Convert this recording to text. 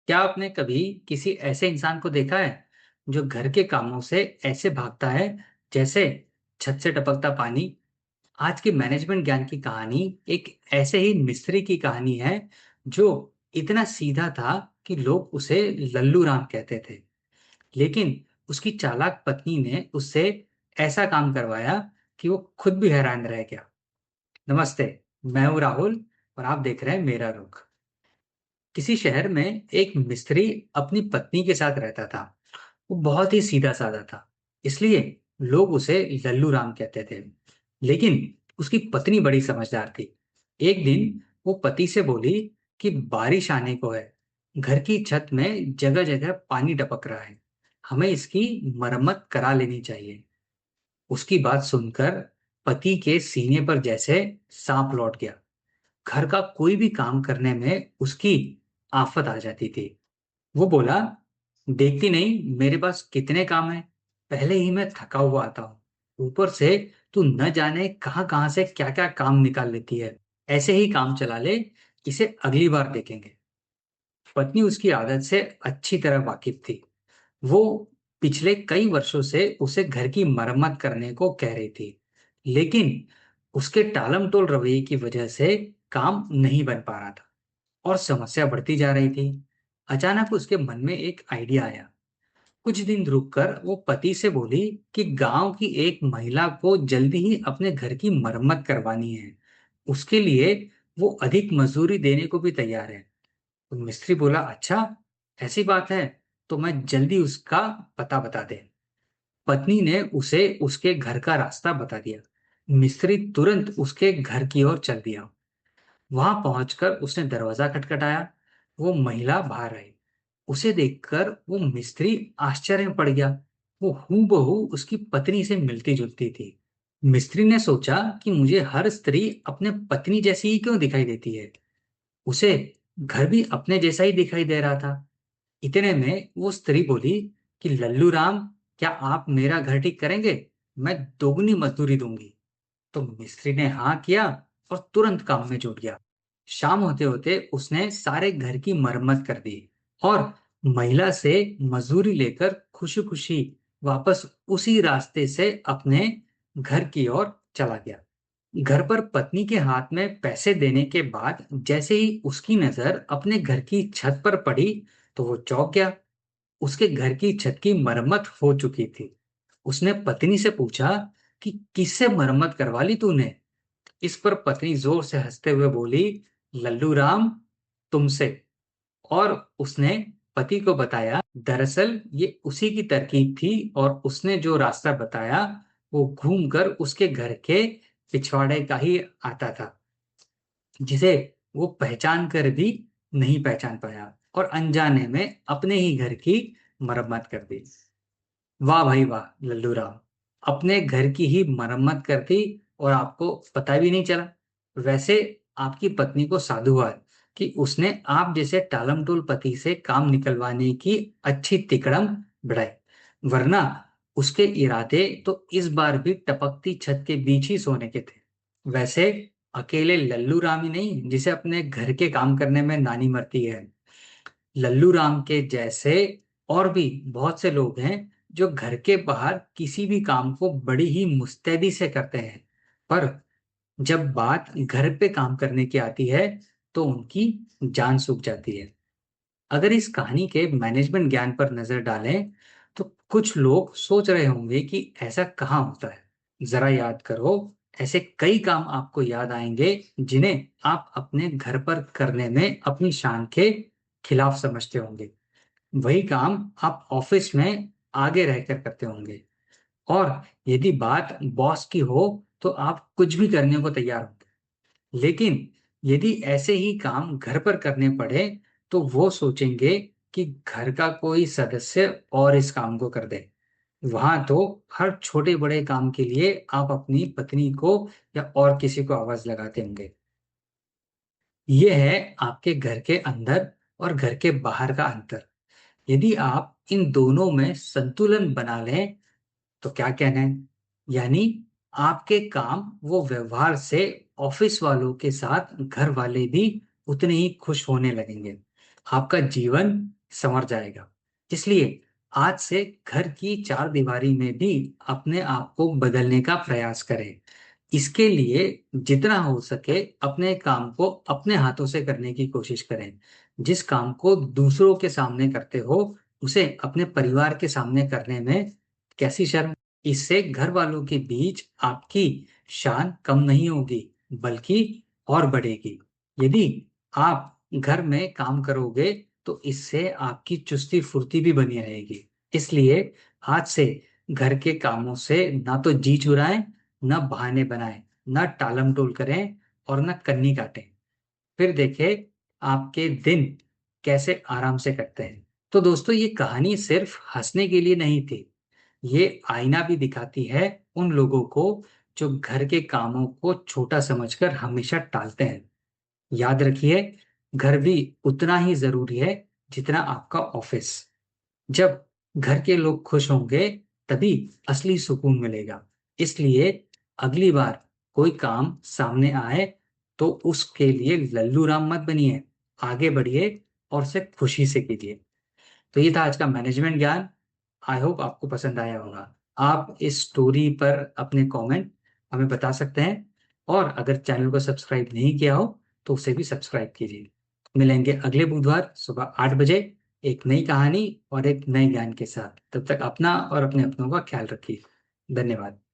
क्या आपने कभी किसी ऐसे इंसान को देखा है जो घर के कामों से ऐसे भागता है जैसे छत से टपकता पानी? आज की मैनेजमेंट ज्ञान की कहानी एक ऐसे ही मिस्त्री की कहानी है जो इतना सीधा था कि लोग उसे लल्लू राम कहते थे। लेकिन उसकी चालाक पत्नी ने उससे ऐसा काम करवाया कि वो खुद भी हैरान रह गया। नमस्ते, मैं हूँ राहुल और आप देख रहे हैं मेरा रुख। किसी शहर में एक मिस्त्री अपनी पत्नी के साथ रहता था। वो बहुत ही सीधा साधा था, इसलिए लोग उसे लल्लू राम कहते थे। लेकिन उसकी पत्नी बड़ी समझदार थी। एक दिन वो पति से बोली कि बारिश आने को है, घर की छत में जगह जगह पानी टपक रहा है, हमें इसकी मरम्मत करा लेनी चाहिए। उसकी बात सुनकर पति के सीने पर जैसे सांप लौट गया। घर का कोई भी काम करने में उसकी आफत आ जाती थी। वो बोला, देखती नहीं मेरे पास कितने काम हैं, पहले ही मैं थका हुआ आता हूँ, ऊपर से तू न जाने कहाँ कहाँ से क्या क्या काम निकाल लेती है। ऐसे ही काम चला ले, इसे अगली बार देखेंगे। पत्नी उसकी आदत से अच्छी तरह वाकिफ थी। वो पिछले कई वर्षों से उसे घर की मरम्मत करने को कह रही थी, लेकिन उसके टालमटोल रवैये की वजह से काम नहीं बन पा रहा था और समस्या बढ़ती जा रही थी। अचानक उसके मन में एक आइडिया आया। कुछ दिन रुककर वो पति से बोली कि गांव की एक महिला को जल्दी ही अपने घर की मरम्मत करवानी है। उसके लिए वो अधिक मजदूरी देने को भी तैयार है। तो मिस्त्री बोला, अच्छा, ऐसी बात है तो मैं जल्दी उसका पता बता दे। पत्नी ने उसे उसके घर का रास्ता बता दिया। मिस्त्री तुरंत उसके घर की ओर चल दिया। वहां पहुंचकर उसने दरवाजा खटखटाया। वो महिला बाहर आई। उसे देखकर वो मिस्त्री आश्चर्य में पड़ गया। वो हूबहू उसकी पत्नी से मिलती जुलती थी। मिस्त्री ने सोचा कि मुझे हर स्त्री अपने पत्नी जैसी ही क्यों दिखाई देती है। उसे घर भी अपने जैसा ही दिखाई दे रहा था। इतने में वो स्त्री बोली कि लल्लू राम, क्या आप मेरा घर ठीक करेंगे? मैं दोगुनी मजदूरी दूंगी। तो मिस्त्री ने हाँ किया और तुरंत काम में जुट गया। शाम होते होते उसने सारे घर की मरम्मत कर दी और महिला से मजदूरी लेकर खुशी खुशी वापस उसी रास्ते से अपने घर की ओर चला गया। घर पर पत्नी के हाथ में पैसे देने के बाद जैसे ही उसकी नजर अपने घर की छत पर पड़ी तो वो चौंक गया। उसके घर की छत की मरम्मत हो चुकी थी। उसने पत्नी से पूछा कि किससे मरम्मत करवा ली तूने? इस पर पत्नी जोर से हंसते हुए बोली, लल्लू राम, तुमसे। और उसने पति को बताया, दरअसल ये उसी की तरकीब थी और उसने जो रास्ता बताया वो घूमकर उसके घर के पिछवाड़े का ही आता था, जिसे वो पहचान कर भी नहीं पहचान पाया और अनजाने में अपने ही घर की मरम्मत कर दी। वाह भाई वाह लल्लू राम, अपने घर की ही मरम्मत कर दी और आपको पता भी नहीं चला। वैसे आपकी पत्नी को साधुवाद कि उसने आप जैसे टालमटोल पति से काम निकलवाने की अच्छी तिकड़म बढ़ाई, वरना उसके इरादे तो इस बार भी टपकती छत के बीच ही सोने के थे। वैसे अकेले लल्लू राम ही नहीं जिसे अपने घर के काम करने में नानी मरती है। लल्लू राम के जैसे और भी बहुत से लोग हैं जो घर के बाहर किसी भी काम को बड़ी ही मुस्तैदी से करते हैं, पर जब बात घर पे काम करने की आती है तो उनकी जान सूख जाती है। अगर इस कहानी के मैनेजमेंट ज्ञान पर नजर डालें तो कुछ लोग सोच रहे होंगे कि ऐसा कहाँ होता है। जरा याद करो, ऐसे कई काम आपको याद आएंगे जिन्हें आप अपने घर पर करने में अपनी शान के खिलाफ समझते होंगे। वही काम आप ऑफिस में आगे रहकर करते होंगे, और यदि बात बॉस की हो तो आप कुछ भी करने को तैयार होंगे। लेकिन यदि ऐसे ही काम घर पर करने पड़े तो वो सोचेंगे कि घर का कोई सदस्य और इस काम को कर दे। वहां तो हर छोटे बड़े काम के लिए आप अपनी पत्नी को या और किसी को आवाज लगाते होंगे। ये है आपके घर के अंदर और घर के बाहर का अंतर। यदि आप इन दोनों में संतुलन बना लें तो क्या कहना है, यानी आपके काम वो व्यवहार से ऑफिस वालों के साथ घर वाले भी उतने ही खुश होने लगेंगे। आपका जीवन संवर जाएगा। इसलिए आज से घर की चारदीवारी में भी अपने आप को बदलने का प्रयास करें। इसके लिए जितना हो सके अपने काम को अपने हाथों से करने की कोशिश करें। जिस काम को दूसरों के सामने करते हो, उसे अपने परिवार के सामने करने में कैसी शर्म। इससे घर वालों के बीच आपकी शान कम नहीं होगी, बल्कि और बढ़ेगी। यदि आप घर में काम करोगे तो इससे आपकी चुस्ती फुर्ती भी बनी रहेगी। इसलिए आज से घर के कामों से ना तो जी चुराएं, ना बहाने बनाएं, ना टालम टोल करें और ना कन्नी काटें। फिर देखें आपके दिन कैसे आराम से कटते हैं। तो दोस्तों, ये कहानी सिर्फ हंसने के लिए नहीं थी। ये आईना भी दिखाती है उन लोगों को जो घर के कामों को छोटा समझकर हमेशा टालते हैं। याद रखिए, घर भी उतना ही जरूरी है जितना आपका ऑफिस। जब घर के लोग खुश होंगे, तभी असली सुकून मिलेगा। इसलिए अगली बार कोई काम सामने आए तो उसके लिए लल्लू राम मत बनिए, आगे बढ़िए और उसे खुशी से कीजिए। तो ये था आज का मैनेजमेंट ज्ञान। आई होप आपको पसंद आया होगा। आप इस स्टोरी पर अपने कमेंट हमें बता सकते हैं, और अगर चैनल को सब्सक्राइब नहीं किया हो तो उसे भी सब्सक्राइब कीजिए। मिलेंगे अगले बुधवार सुबह 8 बजे एक नई कहानी और एक नए ज्ञान के साथ। तब तक अपना और अपने अपनों का ख्याल रखिए। धन्यवाद।